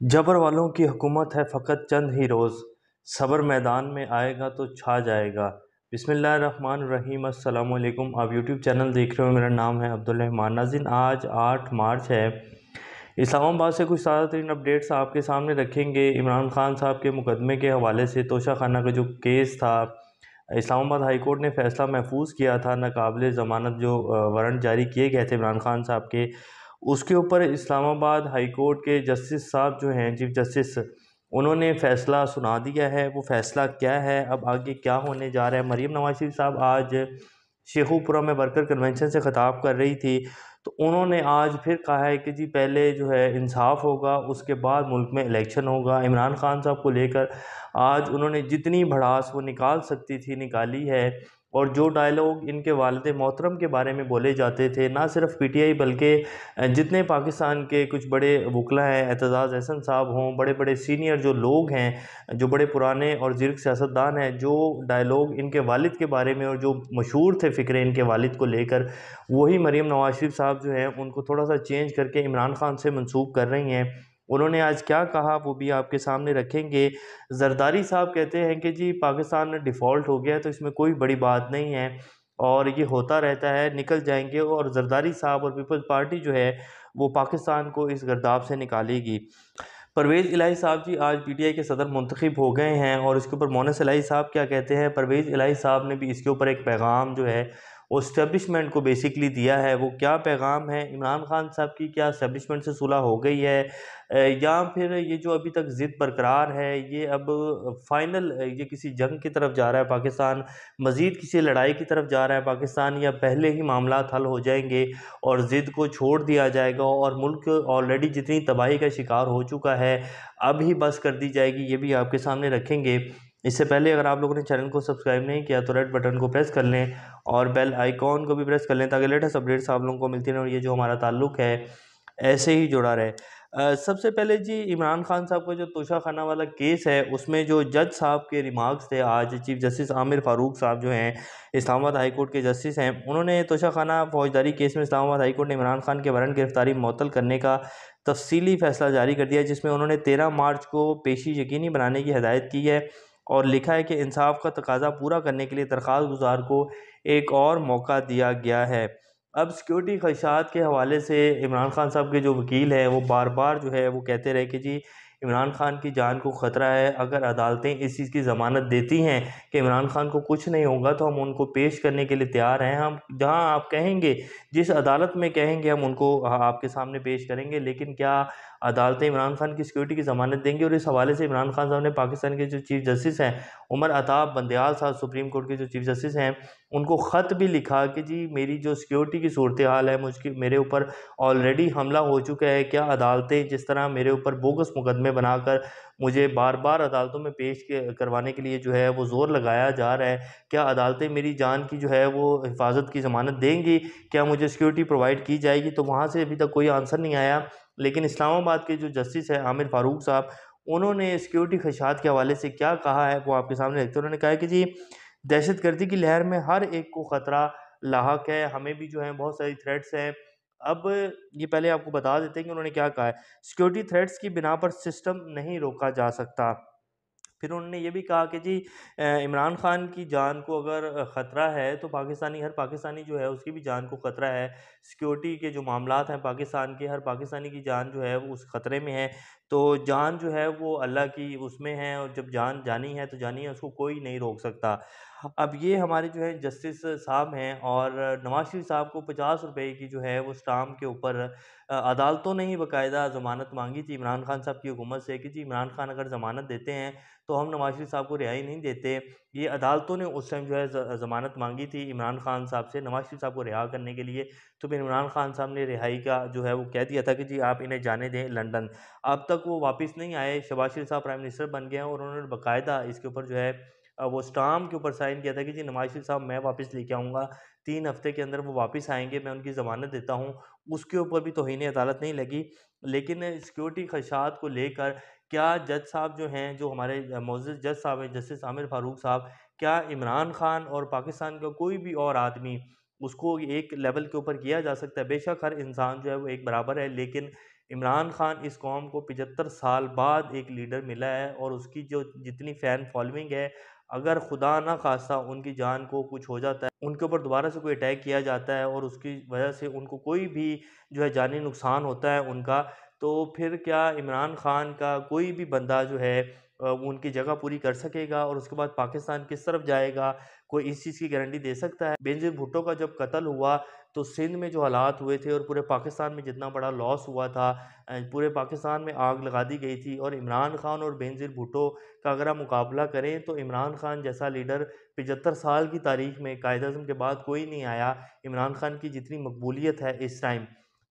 जबर वालों की हुकूमत है फ़कत चंद ही रोज़, सब्र मैदान में आएगा तो छा जाएगा। बिस्मिल्लाहिर्रहमानिर्रहीम, अस्सलामु अलैकुम। आप यूट्यूब चैनल देख रहे हो, मेरा नाम है अब्दुल रहमान। नाज़रीन, आज 8 मार्च है। इस्लामाबाद से कुछ ताज़ा तरीन अपडेट्स आपके सामने रखेंगे। इमरान खान साहब के मुकदमे के हवाले से तोशा खाना का जो केस था, इस्लामाबाद हाई कोर्ट ने फ़ैसला महफूज किया था। नाकाबिले ज़मानत जो वारंट जारी किए गए थे इमरान खान साहब के, उसके ऊपर इस्लामाबाद हाई कोर्ट के जस्टिस साहब जो हैं, चीफ जस्टिस, उन्होंने फ़ैसला सुना दिया है। वो फ़ैसला क्या है, अब आगे क्या होने जा रहा है। मरीम नवाज शरीफ साहब आज शेखुपुरा में वर्कर कन्वेंशन से ख़िताब कर रही थी, तो उन्होंने आज फिर कहा है कि जी पहले जो है इंसाफ होगा, उसके बाद मुल्क में इलेक्शन होगा। इमरान खान साहब को लेकर आज उन्होंने जितनी भड़ास वो निकाल सकती थी निकाली है। और जो डायलॉग इनके वालिद मोहतरम के बारे में बोले जाते थे, ना सिर्फ पीटीआई बल्कि जितने पाकिस्तान के कुछ बड़े वकला हैं, एतजाज़ अहसन साहब हों, बड़े बड़े सीनियर जो लोग हैं, जो बड़े पुराने और ज़ीर्क सियासतदान हैं, जो डायलॉग इनके वालिद के बारे में और जो मशहूर थे फ़िक्रे इनके वालिद को लेकर, वही मरीम नवाज शरीफ साहब जो हैं उनको थोड़ा सा चेंज करके इमरान खान से मंसूब कर रही हैं। उन्होंने आज क्या कहा वो भी आपके सामने रखेंगे। जरदारी साहब कहते हैं कि जी पाकिस्तान में डिफ़ॉल्ट हो गया है, तो इसमें कोई बड़ी बात नहीं है और ये होता रहता है, निकल जाएंगे। और जरदारी साहब और पीपल्स पार्टी जो है वो पाकिस्तान को इस गर्दाब से निकालेगी। परवेज़ इलाही साहब जी आज पीटीआई के सदर मुंतखब हो गए हैं और इसके ऊपर मोनस इलाही साहब क्या कहते हैं। परवेज़ इलाही साहब ने भी इसके ऊपर एक पैगाम जो है वो इस्टेब्लिशमेंट को बेसिकली दिया है। वो क्या पैगाम है, इमरान खान साहब की क्या इस्टेब्लिशमेंट से सुलह हो गई है, या फिर ये जो अभी तक ज़िद बरकरार है ये अब फाइनल ये किसी जंग की तरफ जा रहा है पाकिस्तान, मज़ीद किसी लड़ाई की तरफ जा रहा है पाकिस्तान, या पहले ही मामला हल हो जाएंगे और ज़िद को छोड़ दिया जाएगा और मुल्क ऑलरेडी जितनी तबाही का शिकार हो चुका है अब ही बस कर दी जाएगी। ये भी आपके सामने रखेंगे। इससे पहले अगर आप लोगों ने चैनल को सब्सक्राइब नहीं किया तो रेड बटन को प्रेस कर लें और बेल आइकॉन को भी प्रेस कर लें ताकि लेटेस्ट अपडेट्स आप लोगों को मिलती रहें और ये जो हमारा ताल्लुक़ है ऐसे ही जुड़ा रहे। सबसे पहले जी इमरान खान साहब का जो तोशा खाना वाला केस है उसमें जो जज साहब के रिमार्क्स थे, आज चीफ जस्टिस आमिर फ़ारूक साहब जो हैं इस्लामाबाद हाई कोर्ट के जस्टिस हैं, उन्होंने तोशा खाना फौजदारी केस में इस्लामाबाद हाई कोर्ट ने इमरान खान के वारंट गिरफ्तारी मुअत्तल करने का तफसीली फ़ैसला जारी कर दिया, जिसमें उन्होंने 13 मार्च को पेशी यकीनी बनाने की हदायत की है और लिखा है कि इंसाफ का तकाजा पूरा करने के लिए दरख्वास्त गुजार को एक और मौका दिया गया है। अब सिक्योरिटी खदशात के हवाले से इमरान खान साहब के जो वकील हैं वो बार बार जो है वो कहते रहे कि जी इमरान खान की जान को ख़तरा है। अगर अदालतें इस चीज़ की ज़मानत देती हैं कि इमरान खान को कुछ नहीं होगा तो हम उनको पेश करने के लिए तैयार हैं। हम जहां आप कहेंगे, जिस अदालत में कहेंगे, हम उनको आपके सामने पेश करेंगे। लेकिन क्या अदालतें इमरान खान की सिक्योरिटी की ज़मानत देंगी? और इस हवाले से इमरान खान साहब ने पाकिस्तान के जो चीफ जस्टिस हैं उमर अताब बंदयाल साहब, सुप्रीम कोर्ट के जो चीफ जस्टिस हैं, उनको ख़त भी लिखा कि जी मेरी जो सिक्योरिटी की सूरत हाल है, मुझकी मेरे ऊपर ऑलरेडी हमला हो चुका है। क्या अदालतें जिस तरह मेरे ऊपर बोगस मुकदमे बनाकर मुझे बार बार अदालतों में पेश करवाने के लिए जो है वो ज़ोर लगाया जा रहा है, क्या अदालतें मेरी जान की जो है वो हिफाजत की ज़मानत देंगी? क्या मुझे सिक्योरिटी प्रोवाइड की जाएगी? तो वहाँ से अभी तक कोई आंसर नहीं आया। लेकिन इस्लामाबाद के जो जस्टिस है आमिर फ़ारूक साहब, उन्होंने सिक्योरिटी खदशात के हवाले से क्या कहा है वो आपके सामने रखते हैं। उन्होंने कहा है कि जी दहशतगर्दी की लहर में हर एक को ख़तरा लाहक है, हमें भी जो है बहुत सारी थ्रेट्स हैं। अब ये पहले आपको बता देते हैं कि उन्होंने क्या कहा है। सिक्योरिटी थ्रेट्स की बिना पर सिस्टम नहीं रोका जा सकता। फिर उन्होंने ये भी कहा कि जी इमरान खान की जान को अगर ख़तरा है तो हर पाकिस्तानी जो है उसकी भी जान को ख़तरा है। सिक्योरिटी के जो मामलात हैं पाकिस्तान के, हर पाकिस्तानी की जान जो है वो उस ख़तरे में है। तो जान जो है वो अल्लाह की उसमें है और जब जान जानी है तो जानी है, उसको कोई नहीं रोक सकता। अब ये हमारे जो है जस्टिस साहब हैं और नवाज शरीफ साहब को 50 रुपए की जो है वो स्टाम्प के ऊपर अदालतों ने ही बाकायदा ज़मानत मांगी थी इमरान खान साहब की हुकूमत से कि जी इमरान खान अगर ज़मानत देते हैं तो हम नवाज शरीफ साहब को रिहाई नहीं देते। ये अदालतों ने उस टाइम जो है ज़मानत मांगी थी इमरान खान साहब से नवाज शरीफ साहब को रिहा करने के लिए। तो फिर इमरान खान साहब ने रिहाई का जो है वो कह दिया था कि जी आप इन्हें जाने दें लंदन। अब तक वो वापस नहीं आए। शहबाज शरीफ साहब प्राइम मिनिस्टर बन गए हैं और उन्होंने बाकायदा इसके ऊपर जो है वो स्टाम्प के ऊपर साइन किया था कि जी नवाज शरीफ साहब मैं वापस लेके आऊँगा, 3 हफ्ते के अंदर वो वापस आएँगे, मैं उनकी ज़मानत देता हूँ। उसके ऊपर भी तौहीन अदालत नहीं लगी। लेकिन सिक्योरिटी खदशात को लेकर क्या जज साहब जो हैं, जो हमारे मोअज़्ज़ज़ जज साहब हैं, जस्टिस आमिर फ़ारूक साहब, क्या इमरान खान और पाकिस्तान का कोई भी और आदमी उसको एक लेवल के ऊपर किया जा सकता है? बेशक हर इंसान जो है वो एक बराबर है, लेकिन इमरान खान इस कौम को 75 साल बाद एक लीडर मिला है और उसकी जो जितनी फ़ैन फॉलोइंग है, अगर खुदा ना खास्ता उनकी जान को कुछ हो जाता है, उनके ऊपर दोबारा से कोई अटैक किया जाता है और उसकी वजह से उनको कोई भी जो है जानी नुकसान होता है उनका, तो फिर क्या इमरान खान का कोई भी बंदा जो है उनकी जगह पूरी कर सकेगा और उसके बाद पाकिस्तान किस तरफ जाएगा, कोई इस चीज़ की गारंटी दे सकता है? बेनज़ीर भुट्टो का जब कत्ल हुआ तो सिंध में जो हालात हुए थे और पूरे पाकिस्तान में जितना बड़ा लॉस हुआ था, पूरे पाकिस्तान में आग लगा दी गई थी। और इमरान खान और बेनज़ीर भुट्टो का अगर आप मुकाबला करें तो इमरान खान जैसा लीडर 75 साल की तारीख में कायद-ए-आज़म के बाद कोई नहीं आया। इमरान खान की जितनी मकबूलियत है इस टाइम,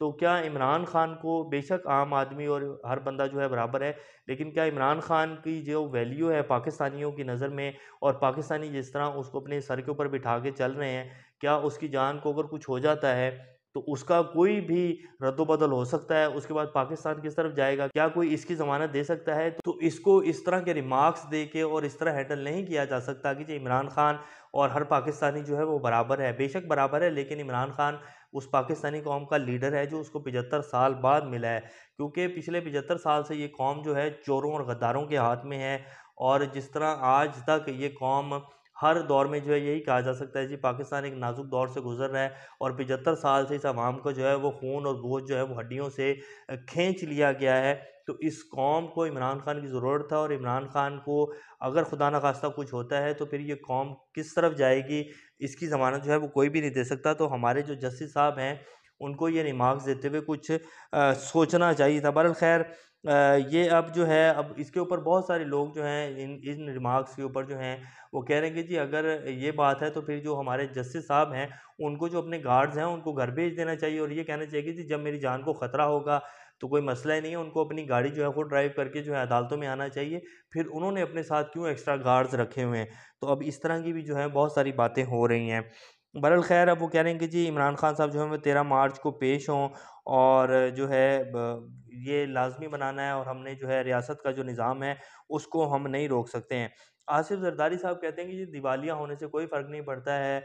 तो क्या इमरान खान को, बेशक आम आदमी और हर बंदा जो है बराबर है, लेकिन क्या इमरान खान की जो वैल्यू है पाकिस्तानियों की नज़र में, और पाकिस्तानी जिस तरह उसको अपने सर के ऊपर बिठा के चल रहे हैं, क्या उसकी जान को अगर कुछ हो जाता है तो उसका कोई भी रद्द-बदल हो सकता है, उसके बाद पाकिस्तान किस तरफ जाएगा? क्या कोई इसकी ज़मानत दे सकता है? तो इसको इस तरह के रिमार्क्स दे के और इस तरह हैंडल नहीं किया जा सकता कि जी इमरान खान और हर पाकिस्तानी जो है वो बराबर है। बेशक बराबर है, लेकिन इमरान खान उस पाकिस्तानी कौम का लीडर है जो उसको 75 साल बाद मिला है। क्योंकि पिछले 75 साल से ये कौम जो है चोरों और गद्दारों के हाथ में है, और जिस तरह आज तक ये कौम हर दौर में जो है यही कहा जा सकता है जी पाकिस्तान एक नाजुक दौर से गुज़र रहा है, और 75 साल से इस अवाम को जो है वो खून और गोश्त जो है वो हड्डियों से खींच लिया गया है। तो इस कौम को इमरान खान की ज़रूरत है, और इमरान खान को अगर खुदा न खास्ता कुछ होता है तो फिर ये कौम किस तरफ जाएगी, इसकी ज़मानत जो है वो कोई भी नहीं दे सकता। तो हमारे जो जस्टिस साहब हैं उनको ये रिमार्क्स देते हुए कुछ सोचना चाहिए था। बहरहाल खैर, ये अब जो है, अब इसके ऊपर बहुत सारे लोग जो हैं इन इन रिमार्क्स के ऊपर जो हैं वो कह रहे हैं कि जी अगर ये बात है तो फिर जो हमारे जस्टिस साहब हैं उनको, जो अपने गार्ड्स हैं उनको घर भेज देना चाहिए, और ये कहना चाहिए कि जी जब मेरी जान को ख़तरा होगा तो कोई मसला ही नहीं है, उनको अपनी गाड़ी जो है खुद ड्राइव करके जो है अदालतों में आना चाहिए। फिर उन्होंने अपने साथ क्यों एक्स्ट्रा गार्ड्स रखे हुए हैं? तो अब इस तरह की भी जो है बहुत सारी बातें हो रही हैं। बहरहाल खैर, अब वो कह रहे हैं कि जी इमरान खान साहब जो है वो 13 मार्च को पेश हों, और जो है ये लाजमी बनाना है, और हमने जो है रियासत का जो निज़ाम है उसको हम नहीं रोक सकते हैं। आसिफ जरदारी साहब कहते हैं कि जी दिवालिया होने से कोई फ़र्क नहीं पड़ता है।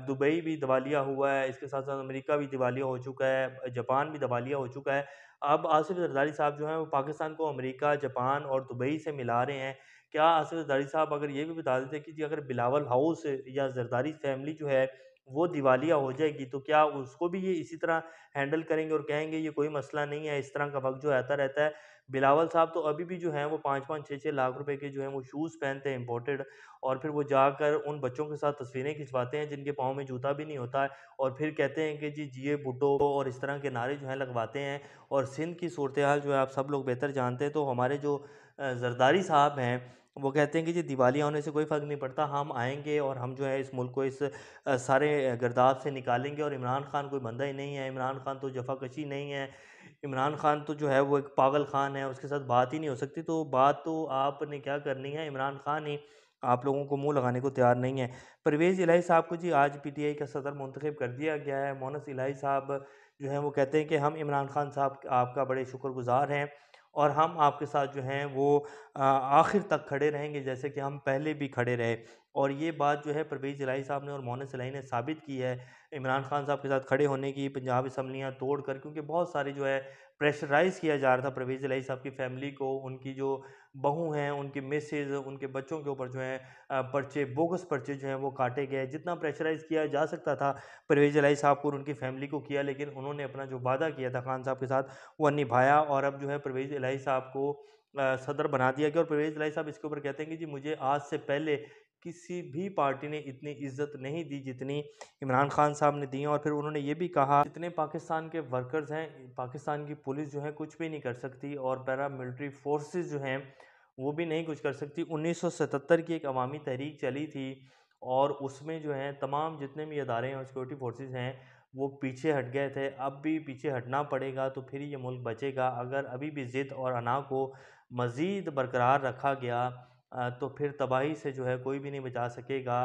दुबई भी दिवालिया हुआ है, इसके साथ साथ अमेरिका भी दिवालिया हो चुका है, जापान भी दिवालिया हो चुका है। अब आसिफ जरदारी साहब जो हैं वो पाकिस्तान को अमेरिका, जापान और दुबई से मिला रहे हैं। क्या आसिफ जरदारी साहब अगर ये भी बता देते कि जी अगर बिलावल हाउस या जरदारी फैमिली जो है वो दिवालिया हो जाएगी, तो क्या उसको भी ये इसी तरह हैंडल करेंगे और कहेंगे ये कोई मसला नहीं है, इस तरह का वक़्त जो आता रहता है। बिलावल साहब तो अभी भी जो हैं वो 5-5 6-6 लाख रुपए के जो हैं वो शूज़ पहनते हैं इम्पोर्टेड, और फिर वो जाकर उन बच्चों के साथ तस्वीरें खिंचवाते हैं जिनके पाँव में जूता भी नहीं होता है, और फिर कहते हैं कि जी जिए भुट्टो, और इस तरह के नारे जो हैं लगवाते हैं। और सिंध की सूरत-ए-हाल जो है आप सब लोग बेहतर जानते हैं। तो हमारे जो ज़रदारी साहब हैं वो कहते हैं कि जी दिवालिया होने से कोई फ़र्क नहीं पड़ता, हम आएँगे और हम जो है इस मुल्क को इस सारे गिरदाव से निकालेंगे, और इमरान खान कोई बंदा ही नहीं है, इमरान खान तो जफ़ाकशी नहीं है, इमरान खान तो जो है वो एक पागल खान है, उसके साथ बात ही नहीं हो सकती। तो बात तो आपने क्या करनी है, इमरान खान ही आप लोगों को मुँह लगाने को तैयार नहीं है। परवेज़ इलाही साहब को जी आज पीटीआई का सदर मुंतखब कर दिया गया है। मोनस इलाही साहब जो हैं वो कहते हैं कि हम इमरान खान साहब आपका बड़े शुक्रगुज़ार हैं, और हम आपके साथ जो हैं वो आखिर तक खड़े रहेंगे, जैसे कि हम पहले भी खड़े रहे। और ये बात जो है परवेज़ इलाही साहब ने और मोनस इलाही ने साबित की है इमरान खान साहब के साथ खड़े होने की, पंजाब असम्बलियाँ तोड़कर, क्योंकि बहुत सारी जो है प्रेशराइज़ किया जा रहा था परवेज़ इलाही साहब की फैमिली को, उनकी जो बहू हैं, उनकी मिसेज़, उनके बच्चों के ऊपर जो है पर्चे, बोगस पर्चे जो हैं वो काटे गए। जितना प्रेशराइज़ किया जा सकता था परवेज़ इलाही साहब को और उनकी फैमिली को किया, लेकिन उन्होंने अपना जो वादा किया था खान साहब के साथ वो निभाया, और अब जो है परवेज़ इलाही साहब को सदर बना दिया गया। और परवेज़ इलाही साहब इसके ऊपर कहते हैं कि जी मुझे आज से पहले किसी भी पार्टी ने इतनी इज़्ज़त नहीं दी जितनी इमरान खान साहब ने दी है। और फिर उन्होंने ये भी कहा जितने पाकिस्तान के वर्कर्स हैं, पाकिस्तान की पुलिस जो है कुछ भी नहीं कर सकती, और पैरामिलिट्री फोर्सेस जो हैं वो भी नहीं कुछ कर सकती। 1977 की एक अवामी तहरीक चली थी, और उसमें जो है तमाम जितने भी अदारे हैं और सिक्योरिटी फोर्सेस हैं वो पीछे हट गए थे। अब भी पीछे हटना पड़ेगा तो फिर ये मुल्क बचेगा। अगर अभी भी ज़िद और अना को मज़ीद बरकरार रखा गया तो फिर तबाही से जो है कोई भी नहीं बचा सकेगा।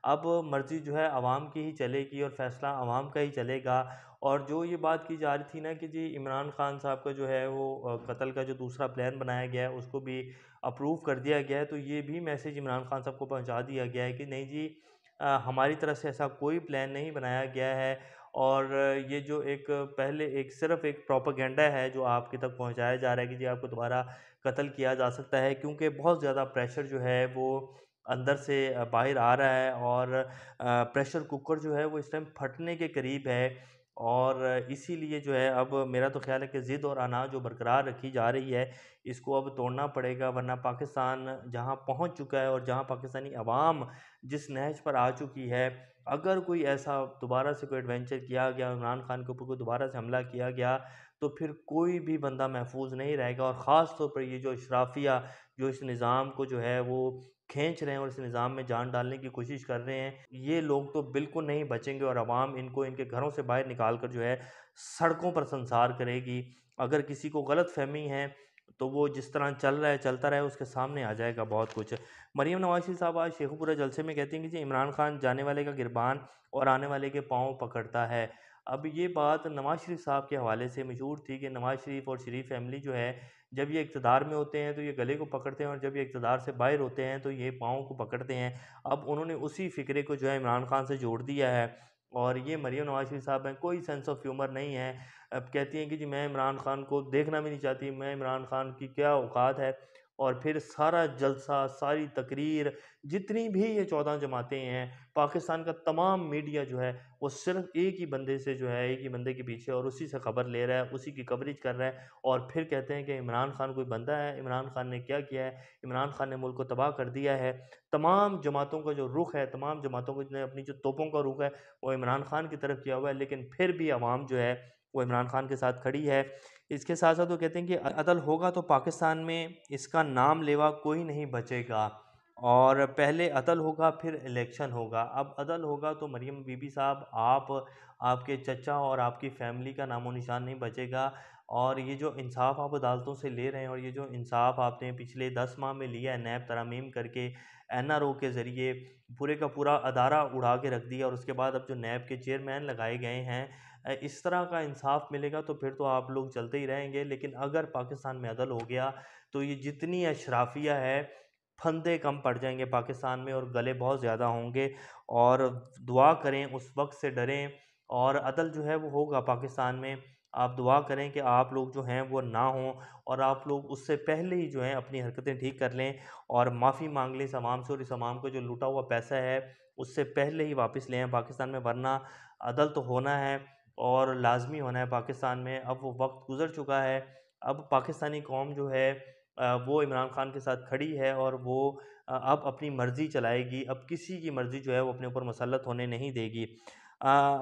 अब मर्ज़ी जो है आवाम की ही चलेगी, और फ़ैसला आवाम का ही चलेगा। और जो ये बात की जा रही थी ना कि जी इमरान खान साहब का जो है वो कत्ल का जो दूसरा प्लान बनाया गया है उसको भी अप्रूव कर दिया गया है, तो ये भी मैसेज इमरान खान साहब को पहुँचा दिया गया है कि नहीं जी, हमारी तरफ से ऐसा कोई प्लान नहीं बनाया गया है, और ये जो एक पहले एक सिर्फ़ एक प्रोपेगेंडा है जो आपके तक पहुँचाया जा रहा है कि जी आपको दोबारा कत्ल किया जा सकता है, क्योंकि बहुत ज़्यादा प्रेशर जो है वो अंदर से बाहर आ रहा है और प्रेशर कुकर जो है वो इस टाइम फटने के करीब है। और इसीलिए जो है अब मेरा तो ख़्याल है कि ज़िद और अना जो बरकरार रखी जा रही है, इसको अब तोड़ना पड़ेगा, वरना पाकिस्तान जहाँ पहुँच चुका है और जहाँ पाकिस्तानी अवाम जिस नहज पर आ चुकी है, अगर कोई ऐसा दोबारा से कोई एडवेंचर किया गया, इमरान खान के ऊपर कोई दोबारा से हमला किया गया, तो फिर कोई भी बंदा महफूज नहीं रहेगा। और ख़ास तौर पर ये जो अशराफिया जो इस निज़ाम को जो है वो खींच रहे हैं और इस निज़ाम में जान डालने की कोशिश कर रहे हैं, ये लोग तो बिल्कुल नहीं बचेंगे और अवाम इनको इनके घरों से बाहर निकाल कर जो है सड़कों पर संसार करेगी। अगर किसी को गलतफ़हमी है तो वो जिस तरह चल रहा है चलता रहे, उसके सामने आ जाएगा बहुत कुछ। मरीम नवाज़ शरीफ साहब आज शेखुपुरा जलसे में कहती हैं कि जी इमरान खान जाने वाले का गिरबान और आने वाले के पाँव पकड़ता है। अब ये बात नवाज़ शरीफ साहब के हवाले से मशहूर थी कि नवाज़ शरीफ और शरीफ फैमिली जो है, जब ये इक़्तिदार में होते हैं तो ये गले को पकड़ते हैं और जब ये इक़्तिदार से बाहर होते हैं तो ये पाँव को पकड़ते हैं। अब उन्होंने उसी फ़िक्रे को जो है इमरान खान से जोड़ दिया है और ये मरीम नवाज़ शरीफ साहब हैं, कोई सेंस ऑफ ह्यूमर नहीं है। अब कहती हैं कि जी मैं इमरान खान को देखना भी नहीं चाहती, मैं इमरान खान की क्या औकात है। और फिर सारा जलसा, सारी तकरीर, जितनी भी ये 14 जमातें हैं, पाकिस्तान का तमाम मीडिया जो है, वो सिर्फ़ एक ही बंदे से जो है, एक ही बंदे के पीछे और उसी से खबर ले रहा है, उसी की कवरेज कर रहा है और फिर कहते हैं कि इमरान खान कोई बंदा है, इमरान खान ने क्या किया है, इमरान खान ने मुल्क को तबाह कर दिया है। तमाम जमातों का जो रुख है, तमाम जमातों ने अपनी जो तोपों का रुख है, वो इमरान खान की तरफ किया हुआ है, लेकिन फिर भी अवाम जो है, वो इमरान खान के साथ खड़ी है। इसके साथ-साथ वो कहते हैं कि अदल होगा तो पाकिस्तान में इसका नाम लेवा कोई नहीं बचेगा और पहले अदल होगा फिर इलेक्शन होगा। अब अदल होगा तो मरियम बीबी साहब आप, आपके चचा और आपकी फैमिली का नामो-निशान नहीं बचेगा और ये जो इंसाफ़ आप अदालतों से ले रहे हैं और ये जो इंसाफ़ आपने पिछले 10 माह में लिया है नैब तरमीम करके, एनआरओ के ज़रिए पूरे का पूरा अदारा उड़ा के रख दिया और उसके बाद अब जो नैब के चेयरमैन लगाए गए हैं, इस तरह का इंसाफ मिलेगा तो फिर तो आप लोग चलते ही रहेंगे। लेकिन अगर पाकिस्तान में अदल हो गया तो ये जितनी अशराफिया है, फंदे कम पड़ जाएँगे पाकिस्तान में और गले बहुत ज़्यादा होंगे। और दुआ करें, उस वक़्त से डरें और अदल जो है वो होगा पाकिस्तान में। आप दुआ करें कि आप लोग जो हैं वो ना हों और आप लोग उससे पहले ही जो है अपनी हरकतें ठीक कर लें और माफ़ी माँग लें इस अवाम से और इस अवाम को जो लूटा हुआ पैसा है, उससे पहले ही वापस ले आएँ पाकिस्तान में, वरना अदल तो होना है और लाज़मी होना है पाकिस्तान में। अब वो वक़्त गुज़र चुका है। अब पाकिस्तानी कौम जो है वो इमरान खान के साथ खड़ी है और वो अब अपनी मर्ज़ी चलाएगी। अब किसी की मर्ज़ी जो है वो अपने ऊपर मुसल्लत होने नहीं देगी।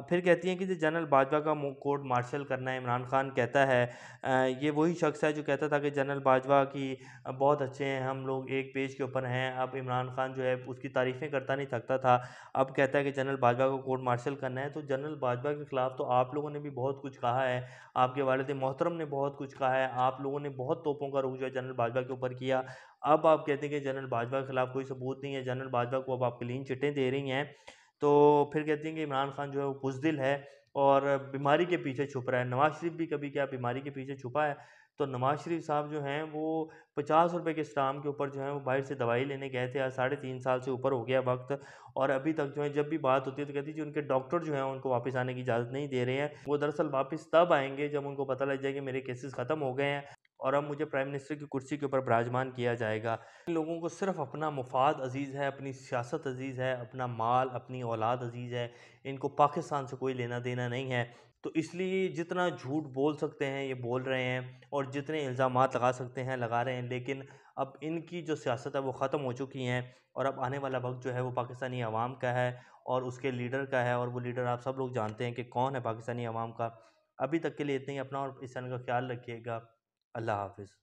फिर कहती हैं कि जो जनरल बाजवा का कोर्ट मार्शल करना है, इमरान खान कहता है ये वही शख्स है जो कहता था कि जनरल बाजवा की बहुत अच्छे हैं, हम लोग एक पेज के ऊपर हैं। अब इमरान खान जो है उसकी तारीफ़ें करता नहीं थकता था। अब कहता है कि जनरल बाजवा को कोर्ट मार्शल करना है, तो जनरल बाजवा के ख़िलाफ़ तो आप लोगों ने भी बहुत कुछ कहा है, आपके वालिद मोहतरम ने बहुत कुछ कहा है, आप लोगों ने बहुत तोपों का रुख जो है जनरल बाजवा के ऊपर किया। अब आप कहते हैं कि जनरल बाजवा के ख़िलाफ़ कोई सबूत नहीं है, जनरल बाजवा को अब आप क्लीन चिटें दे रही हैं। तो फिर कहती हैं कि इमरान खान जो है वो बुज़दिल है और बीमारी के पीछे छुप रहा है। नवाज़ शरीफ भी कभी क्या बीमारी के पीछे छुपा है? तो नवाज़ शरीफ साहब जो हैं वो ₹50 के स्टाम्प के ऊपर जो है वो बाहर से दवाई लेने गए थे। आज साढ़े 3 साल से ऊपर हो गया वक़्त और अभी तक जो है जब भी बात होती है तो कहती है जी उनके डॉक्टर जो हैं उनको वापस आने की इजाज़त नहीं दे रहे हैं। वो दरअसल वापस तब आएँगे जब उनको पता लग जाए कि मेरे केसेज़ ख़त्म हो गए हैं और अब मुझे प्राइम मिनिस्टर की कुर्सी के ऊपर विराजमान किया जाएगा। इन लोगों को सिर्फ़ अपना मुफ़ाद अज़ीज़ है, अपनी सियासत अज़ीज़ है, अपना माल, अपनी औलाद अज़ीज़ है। इनको पाकिस्तान से कोई लेना-देना नहीं है। तो इसलिए जितना झूठ बोल सकते हैं ये बोल रहे हैं और जितने इल्ज़ामात लगा सकते हैं लगा रहे हैं। लेकिन अब इनकी जो सियासत है वो ख़त्म हो चुकी हैं और अब आने वाला वक़्त जो है वो पाकिस्तानी अवाम का है और उसके लीडर का है और वो लीडर आप सब लोग जानते हैं कि कौन है पाकिस्तानी अवाम का। अभी तक के लिए इतना ही। अपना और इस चैनल का ख़्याल रखिएगा। अल्लाह हाफ़िज़।